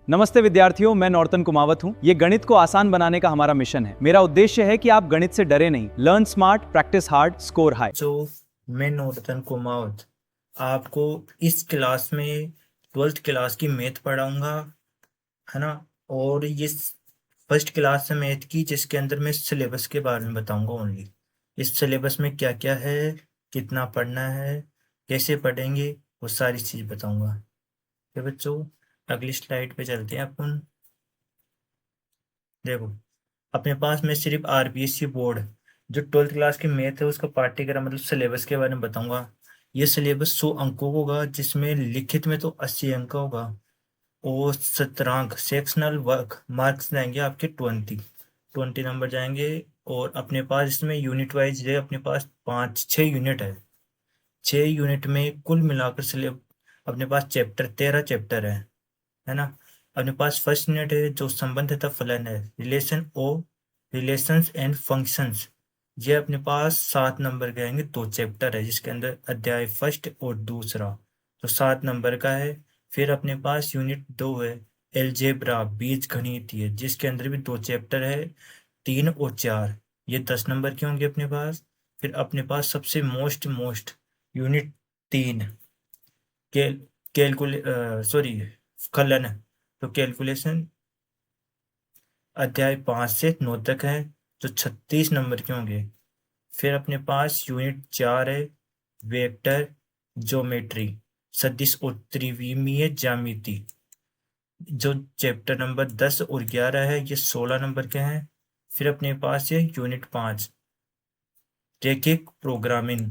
नमस्ते विद्यार्थियों, मैं नॉर्तन कुमावत हूँ। ये गणित को आसान बनाने का हमारा मिशन है। मेरा उद्देश्य है कि आप गणित से डरे नहीं। Learn smart, practice hard, score high. मैं नॉर्तन कुमावत आपको इस क्लास में 12th क्लास की मैथ पढ़ाऊंगा, है ना। और ये फर्स्ट क्लास है मैथ की, जिसके अंदर मैं सिलेबस के बारे में बताऊंगा ओनली। इस सिलेबस में क्या क्या है, कितना पढ़ना है, कैसे पढ़ेंगे, वो सारी चीज़ बताऊंगा। तो बच्चों, अगली स्लाइड पे चलते हैं अपन। देखो, अपने पास में सिर्फ आरबीएससी बोर्ड जो 12th क्लास की मैथ है उसका पाठ्यक्रम मतलब सिलेबस के बारे में बताऊंगा। ये सिलेबस 100 अंकों का होगा, जिसमें लिखित में तो 80 अंक का होगा और शतरांक सेक्शनल वर्क मार्क्स जाएंगे आपके 20 नंबर जाएंगे। और अपने पास इसमें यूनिट वाइज है, अपने पास 5-6 यूनिट है। 6 यूनिट में कुल मिलाकर सिलेब अपने पास चैप्टर 13 चैप्टर है ना। अपने पास फर्स्ट यूनिट है जो संबंध तथा फलन है, रिलेशन ओ रिलेशंस एंड फंक्शंस। ये अपने पास 7 नंबर के आएंगे, 2 चैप्टर है जिसके अंदर अध्याय फर्स्ट और दूसरा, तो 7 नंबर का है। फिर अपने पास यूनिट 2 है, एलजेब्रा बीज गणितीय, जिसके अंदर भी 2 चैप्टर है, 3 और 4। ये 10 नंबर के होंगे अपने पास। फिर अपने पास सबसे मोस्ट मोस्ट यूनिट 3, कैल कैलकुले सॉरी फलन, तो कैलकुलेशन अध्याय 5 से 9 तक है, जो 36 नंबर के होंगे। फिर अपने पास यूनिट 4 है, वेक्टर ज्योमेट्री, सदिश और त्रिविमीय ज्यामिति, जो चैप्टर नंबर 10 और 11 है, ये 16 नंबर के हैं। फिर अपने पास है यूनिट 5, रैखिक प्रोग्रामिंग,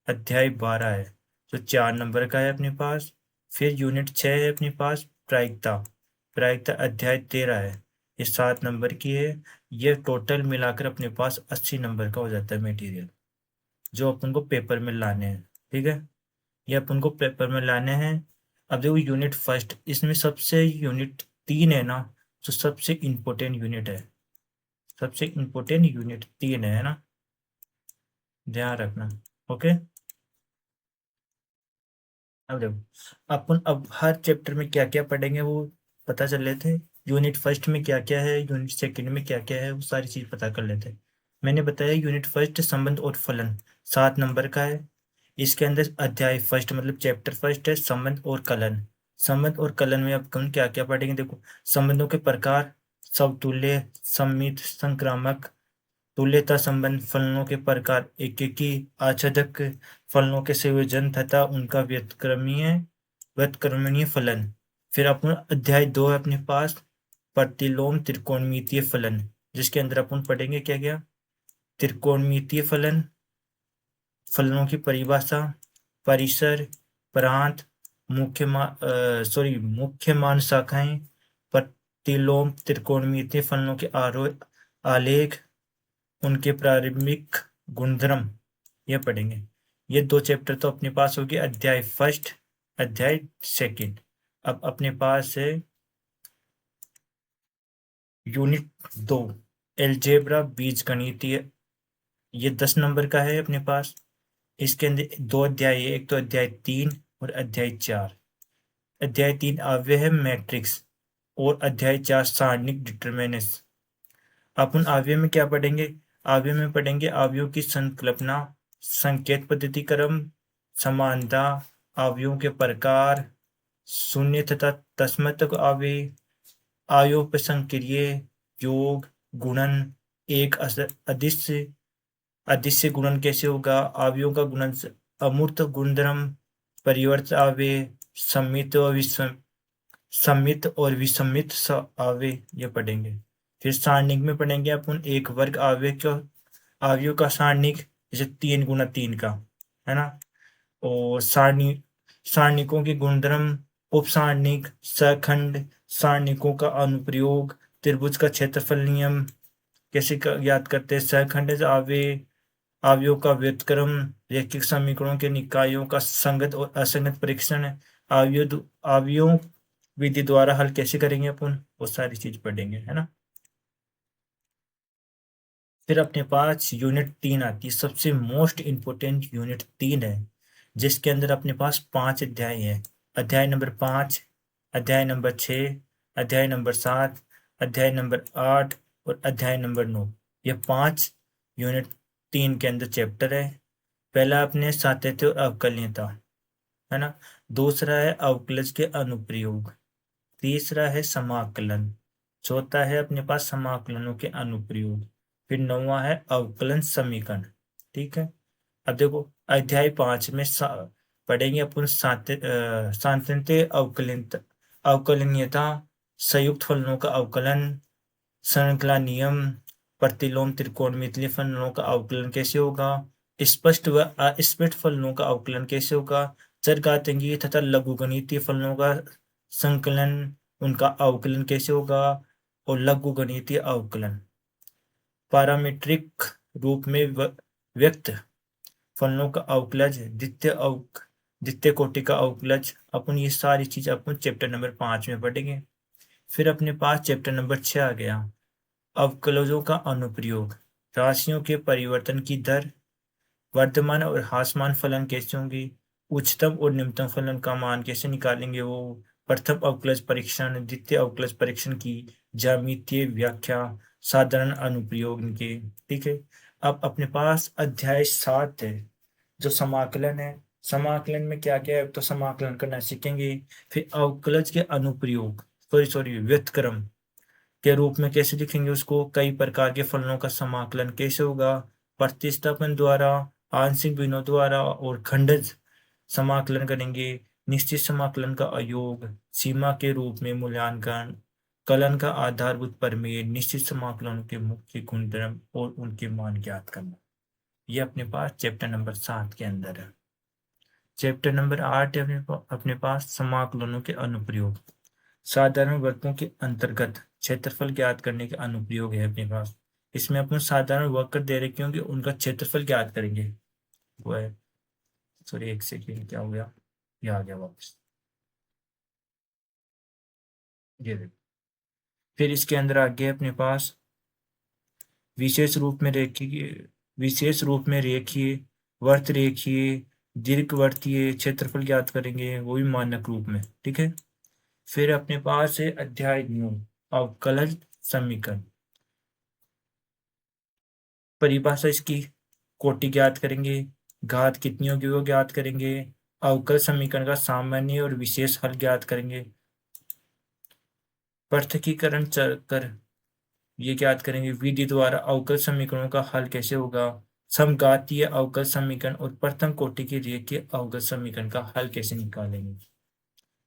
अध्याय 12 है, जो 4 नंबर का है अपने पास। फिर यूनिट 6 है अपने पास, प्रायिकता, प्रायिकता अध्याय 13 है, ये 7 नंबर की है। ये टोटल मिलाकर अपने पास 80 नंबर का हो जाता है मटेरियल, जो अपन को पेपर में लाने हैं। ठीक है, ये अपन को पेपर में लाने हैं। अब देखो यूनिट 1, इसमें सबसे यूनिट 3 है ना, जो सबसे इम्पोर्टेंट यूनिट है। सबसे इम्पोर्टेंट यूनिट 3 है ना, ध्यान रखना। ओके, अब देखो अपन अब हर चैप्टर में क्या क्या पढ़ेंगे वो पता चल लेते हैं। यूनिट 1 में क्या क्या है, यूनिट 2 में क्या क्या है, वो सारी चीज पता कर लेते हैं। मैंने बताया यूनिट 1 संबंध और फलन 7 नंबर का है। इसके अंदर अध्याय 1 मतलब चैप्टर 1 है, संबंध और कलन। संबंध और कलन में अब कौन क्या क्या पढ़ेंगे, देखो। संबंधों के प्रकार, समतुल्य, सममित, संक्रामक, तुल्यता संबंध, फलनों के प्रकार, एकेकी, आच्छादक, फलनों के संयोजन तथा उनका व्युत्क्रमणीय फलन। फिर अपन अध्याय 2 है अपने पास, प्रतिलोम त्रिकोणमितीय फलन, जिसके अंदर अपन पढ़ेंगे क्या क्या, त्रिकोणमितीय फलन, फलनों की परिभाषा, परिसर, प्रांत, मुख्य मान शाखाएं, प्रतिलोम त्रिकोणमितीय फलनों के आलेख, उनके प्रारंभिक गुणधर्म, ये पढ़ेंगे। ये 2 चैप्टर तो अपने पास हो गए, अध्याय 1, अध्याय 2। अब अपने पास है यूनिट 2, एलजेब्रा बीज गणितीय, ये 10 नंबर का है अपने पास। इसके अंदर 2 अध्याय है, एक तो अध्याय 3 और अध्याय 4। अध्याय 3 आव्य है मैट्रिक्स, और अध्याय 4 सारणिक डिटर्मिनेंट्स। अपन आव्य में क्या पढ़ेंगे, आव्य में पढ़ेंगे आव्यों की संकल्पना, संकेत पद्धति क्रम, समानता, आव्यों के प्रकार, शून्य तथा तस्मैतक आव्य, आयोपसंक्रिय, योग, गुणन, एक अदिश्य, अदिश्य गुणन कैसे होगा, आव्यों का गुणन, अमूर्त गुणधर्म, परिवर्त आव्य, सम्मित और विसम्मित आव्य, ये पढ़ेंगे। फिर सारणिक में पढ़ेंगे अपन एक वर्ग आव्यों का सारणिक, जैसे 3 × 3 का, है ना। और सारणिकों के गुणधर्म, उपसारणिक, सखंड, सारणिकों का अनुप्रयोग, त्रिभुज का क्षेत्रफल नियम कैसे याद करते हैं, सखंड आव्यों का व्युत्क्रम, रैखिक समीकरणों के निकायों का संगत और असंगत परीक्षण, आव्यों विधि द्वारा हल कैसे करेंगे अपन, वो सारी चीज पढ़ेंगे, है ना। फिर अपने पास यूनिट 3 आती है, सबसे मोस्ट इंपोर्टेंट यूनिट 3 है, जिसके अंदर अपने पास 5 अध्याय है। अध्याय नंबर 5, अध्याय नंबर 6, अध्याय नंबर 7, अध्याय नंबर 8 और अध्याय नंबर 9। ये 5 यूनिट 3 के अंदर चैप्टर है। पहला अपने सातत्य और अवकलनीयता, है ना। दूसरा है अवकलज के अनुप्रयोग। तीसरा है समाकलन। चौथा है अपने पास समाकलनों के अनुप्रयोग। फिर नौवां है अवकलन समीकरण। ठीक है। अब देखो अध्याय 5 में पढ़ेंगे अपन सांतत्य अवकलनीयता, संयुक्त फलनों का अवकलन, श्रृंखला नियम, प्रतिलोम त्रिकोणमितीय फलनों का अवकलन कैसे होगा, स्पष्ट व अस्पष्ट फलनों का अवकलन कैसे होगा, चरघातांकीय तथा लघुगणितीय फलनों का संकलन, उनका अवकलन कैसे होगा, और लघुगणितीय अवकलन, पैरामीट्रिक रूप में व्यक्त फलनों का अवकलज, द्वितीय कोटि का अवकलज, अपन ये सारी चीज अपन चैप्टर नंबर 5 में पढ़ेंगे। फिर अपने पास चैप्टर नंबर 6 आ गया, अवकलजों का अनुप्रयोग। राशियों के परिवर्तन की दर, वर्तमान और ह्रासमान फलन कैसे होंगे, उच्चतम और निम्नतम फलन का मान कैसे निकालेंगे, वो प्रथम अवकलज परीक्षण, द्वितीय अवकलज परीक्षण की ज्यामितीय व्याख्या, साधारण अनुप्रयोग इनके। ठीक है। अब अपने पास अध्याय 7 है जो समाकलन है। समाकलन में क्या क्या है, तो समाकलन करना सीखेंगे। फिर अवकलज के अनुप्रयोग, सॉरी व्युत्क्रम के रूप में कैसे लिखेंगे उसको, कई प्रकार के फलनों का समाकलन कैसे होगा, प्रतिस्थापन द्वारा, आंशिक भिन्नों द्वारा और खंडज समाकलन करेंगे, निश्चित समाकलन का अयोग, सीमा के रूप में मूल्यांकन, कलन का आधारभूत प्रमेय, निश्चित समाकलन के मुख्य गुणधर्म और उनके मान ज्ञात करना। ये अपने पास चैप्टर नंबर 7 के अंदर है। चैप्टर नंबर 8 है अपने पास समाकलनों के अनुप्रयोग। साधारण वक्रों के अंतर्गत क्षेत्रफल ज्ञात करने के अनुप्रयोग है अपने पास। इसमें अपन साधारण वक्र दे रखे होंगे, उनका क्षेत्रफल ज्ञात करेंगे। वो है, सॉरी एक सेकेंड, क्या हो गया, ये आ गया वापस, ये देखो। फिर इसके अंदर आगे अपने पास विशेष रूप में रेखीय, वर्त रेखीय, दीर्घवृत्तीय क्षेत्रफल ज्ञात करेंगे, वो भी मानक रूप में। ठीक है। फिर अपने पास है अध्याय 9, अवकलज समीकरण। परिभाषा इसकी, कोटि ज्ञात करेंगे, घात कितनी होगी वो ज्ञात करेंगे, अवकल समीकरण का सामान्य और विशेष हल ज्ञात करेंगे, पृथकीकरण कर ये ज्ञात करेंगे, विधि द्वारा अवकल समीकरणों का हल कैसे होगा, समघातीय अवकल समीकरण और प्रथम कोटि के रेखीय अवकल समीकरण का हल कैसे निकालेंगे।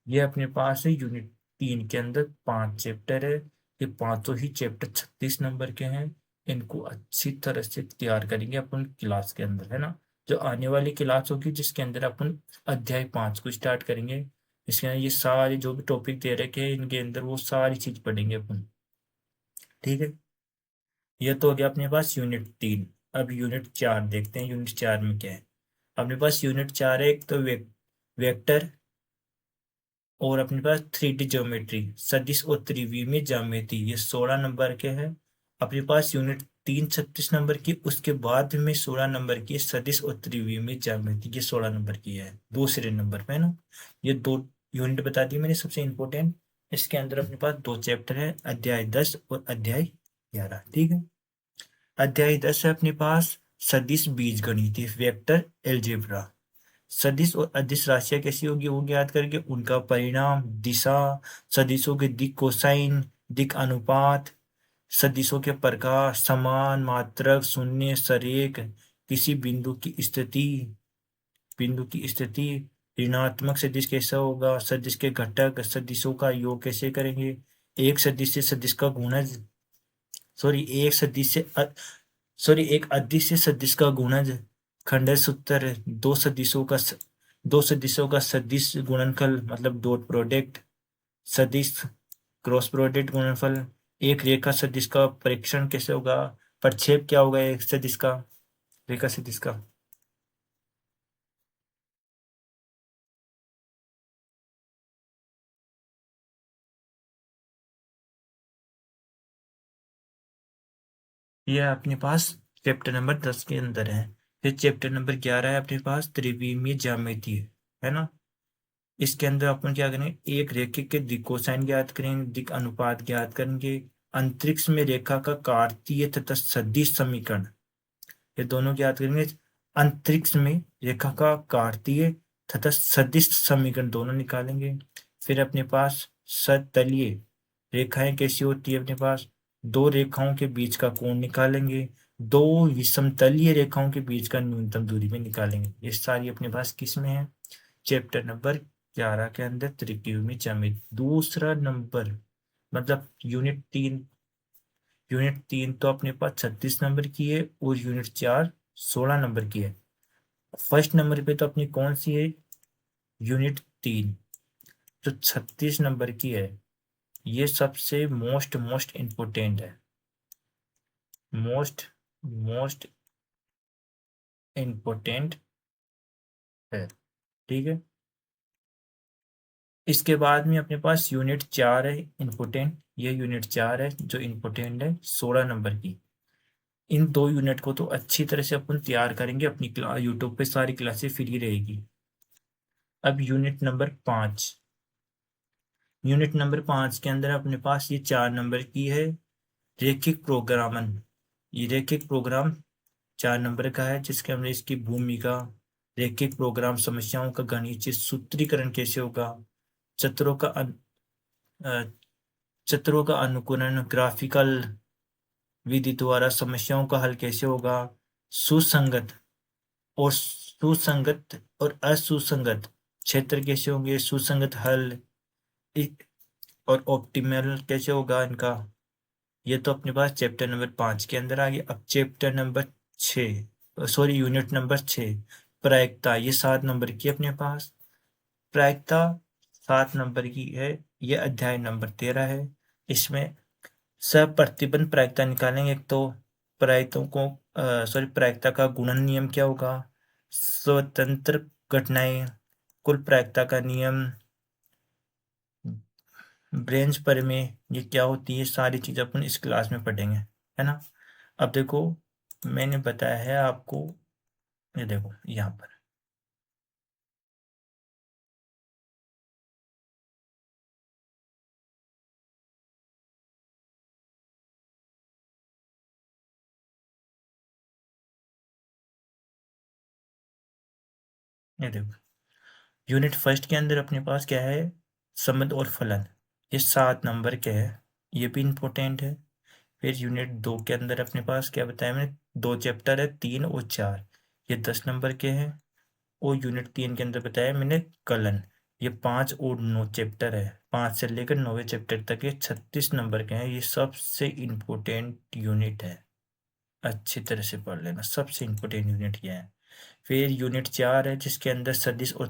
ये अपने पास है यूनिट 3 के अंदर 5 चैप्टर है। ये पांचों ही चैप्टर 36 नंबर के हैं। इनको अच्छी तरह से तैयार करेंगे अपन क्लास के अंदर, है ना। जो आने वाली क्लास होगी जिसके अंदर अपन अध्याय 5 को स्टार्ट करेंगे, इसके अंदर ये सारे जो भी टॉपिक दे रखे हैं इनके अंदर वो सारी चीज पढ़ेंगे अपन। ठीक है। ये तो हो गया अपने पास यूनिट 3। अब यूनिट 4 देखते हैं, यूनिट 4 में क्या है। अपने पास यूनिट 4 है, एक तो वेक्टर, और अपने पास 3D ज्योमेट्री, सदिश और त्रिविमीय ज्यामिति, ये 16 नंबर के हैं। अपने पास यूनिट 3 36 नंबर की, उसके बाद में 16 नंबर की सदिश और त्रिविमीय ज्यामिति, ये 16 नंबर की है दूसरे नंबर पे, ना। ये 2 यूनिट बता दी मैंने सबसे इंपॉर्टेंट। इसके अंदर अपने पास 2 चैप्टर है, अध्याय 10 और अध्याय 11। ठीक है। अध्याय 10 है अपने पास सदिश बीजगणित, वेक्टर एलजेब्रा। सदिश और अदिश राशियां कैसी होगी वो ज्ञात करके उनका परिणाम, दिशा, सदिशों के दिक कोसाइन, दिक अनुपात, सदिशों के प्रकार, समान, मात्रक, शून्य, सरेख, किसी बिंदु की स्थिति, ऋणात्मक सदिश कैसा होगा, सदिश के घटक, सदिशों का योग कैसे करेंगे, एक सदिश से सदिश का गुणज, सॉरी एक सदिश से एक अदिश से सदिश का गुणज, खंडन सूत्र, दो सदिशों का सदिश गुणनफल मतलब डॉट प्रोडक्ट, सदिश क्रॉस प्रोडक्ट गुणनफल, एक रेखा सदिश का परीक्षण कैसे होगा, प्रक्षेप क्या होगा एक सदिश का, रेखा सदिश का। यह अपने पास चैप्टर नंबर 10 के अंदर है। फिर चैप्टर नंबर 11 है अपने पास त्रिविमीय ज्यामिति, है ना। इसके अंदर अपन क्या करेंगे, एक रेखा के दिक्कोसाइन ज्ञात करेंगे, दिक् अनुपात ज्ञात करेंगे, अंतरिक्ष में रेखा का कार्तीय तथा सदिश समीकरण, ये दोनों ज्ञात करेंगे। अंतरिक्ष में रेखा का कार्तीय तथा सदिश समीकरण दोनों निकालेंगे। फिर अपने पास सतलीय रेखाएं कैसी होती है, अपने पास दो रेखाओं के बीच का कोण निकालेंगे, दो विषमतलीय रेखाओं के बीच का न्यूनतम दूरी में निकालेंगे। ये सारी अपने पास किस में है, चैप्टर नंबर 11 के अंदर त्रिकोणमिति ज्यामिति। दूसरा नंबर मतलब यूनिट 3 तो अपने पास 36 नंबर की है और यूनिट 4 16 नंबर की है। फर्स्ट नंबर पे तो अपनी कौन सी है, यूनिट 3 जो 36 नंबर की है। ये सबसे मोस्ट इम्पोर्टेंट है, मोस्ट इम्पोर्टेंट है, ठीक है। इसके बाद में अपने पास यूनिट 4 है इम्पोर्टेंट, ये यूनिट 4 है जो इम्पोर्टेंट है 16 नंबर की। इन दो यूनिट को तो अच्छी तरह से अपन तैयार करेंगे, अपनी क्लास यूट्यूब पे सारी क्लासेस फ्री रहेगी। अब यूनिट नंबर 5 के अंदर अपने पास ये 4 नंबर की है, रेखिक प्रोग्रामन। ये रेखिक प्रोग्राम 4 नंबर का है, जिसके अंदर इसकी भूमिका, रेखिक प्रोग्राम समस्याओं का गणितीय सूत्रीकरण कैसे होगा, चतुरों का अ, चतुरों का अनुकूलन ग्राफिकल विधि द्वारा समस्याओं का हल कैसे होगा, सुसंगत और असुसंगत क्षेत्र कैसे होंगे, सुसंगत हल और ऑप्टिमल कैसे होगा इनका। ये तो अपने पास चैप्टर नंबर 5 के अंदर आ गया। अब chapter number 6, sorry unit number 6 प्रायिकता, ये 7 नंबर की अपने पास प्रायिकता 7 नंबर की है। ये अध्याय नंबर 13 है। इसमें सप्रतिबंध प्रायिकता निकालेंगे। एक तो प्रायिकता का गुणन नियम क्या होगा, स्वतंत्र घटनाएं, कुल प्रायिकता का नियम, ब्रेंच पर में ये क्या होती है, सारी चीज़ अपन इस क्लास में पढ़ेंगे, है ना। अब देखो मैंने बताया है आपको, ये देखो यहाँ पर ये देखो यूनिट फर्स्ट के अंदर अपने पास क्या है, संबंध और फलन, ये 7 नंबर के है, ये भी इम्पोर्टेंट है। फिर यूनिट 2 के अंदर अपने पास क्या बताया मैंने, 2 चैप्टर है 3 और 4, ये 10 नंबर के हैं। और यूनिट 3 के अंदर बताया मैंने कलन, ये 5 और 9 चैप्टर है, 5 से लेकर 9वें चैप्टर तक ये 36 नंबर के हैं। ये सबसे इम्पोर्टेंट यूनिट है, अच्छी तरह से पढ़ लेना, सबसे इम्पोर्टेंट यूनिट ये है। फिर यूनिट 4 है जिसके अंदर सदिश और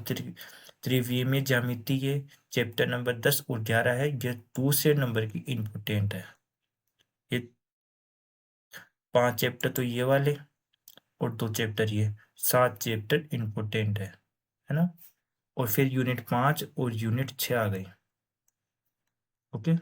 त्रिविमीय ज्यामिति है, चैप्टर नंबर 10 और 11 है, ये दूसरे नंबर की इम्पोर्टेंट है। ये 5 चैप्टर तो ये वाले और 2 चैप्टर ये, 7 चैप्टर इम्पोर्टेंट है ना। और फिर यूनिट 5 और यूनिट 6 आ गई, ओके।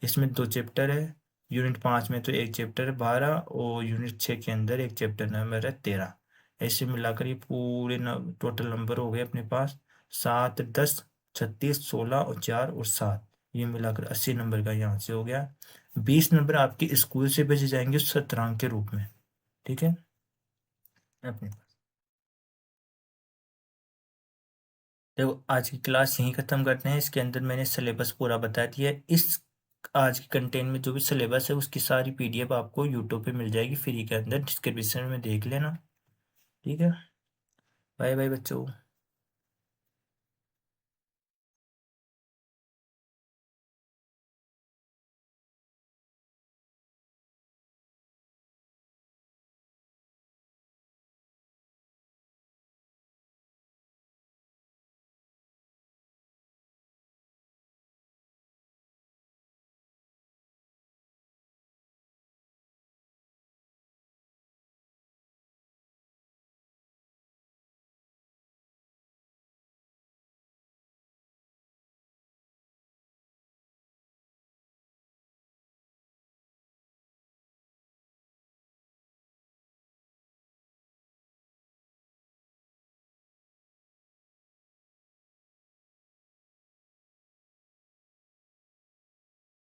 इसमें 2 चैप्टर है, यूनिट 5 में तो एक चैप्टर है 12 और यूनिट 6 के अंदर एक चैप्टर नंबर है 13। ऐसे मिलाकर ये पूरे टोटल नंबर हो गए अपने पास 7, 10, 36, 16 और 4 और 7, ये मिलाकर 80 नंबर का यहाँ से हो गया। 20 नंबर आपके स्कूल से भेजे जाएंगे शतरंग के रूप में, ठीक है अपने पास। देखो आज की क्लास यहीं खत्म करते हैं, इसके अंदर मैंने सिलेबस पूरा बता दिया है। इस आज के कंटेंट में जो भी सिलेबस है उसकी सारी पीडीएफ आपको यूट्यूब पे मिल जाएगी फ्री के अंदर, डिस्क्रिप्शन में देख लेना, ठीक है। बाय बाय बच्चों।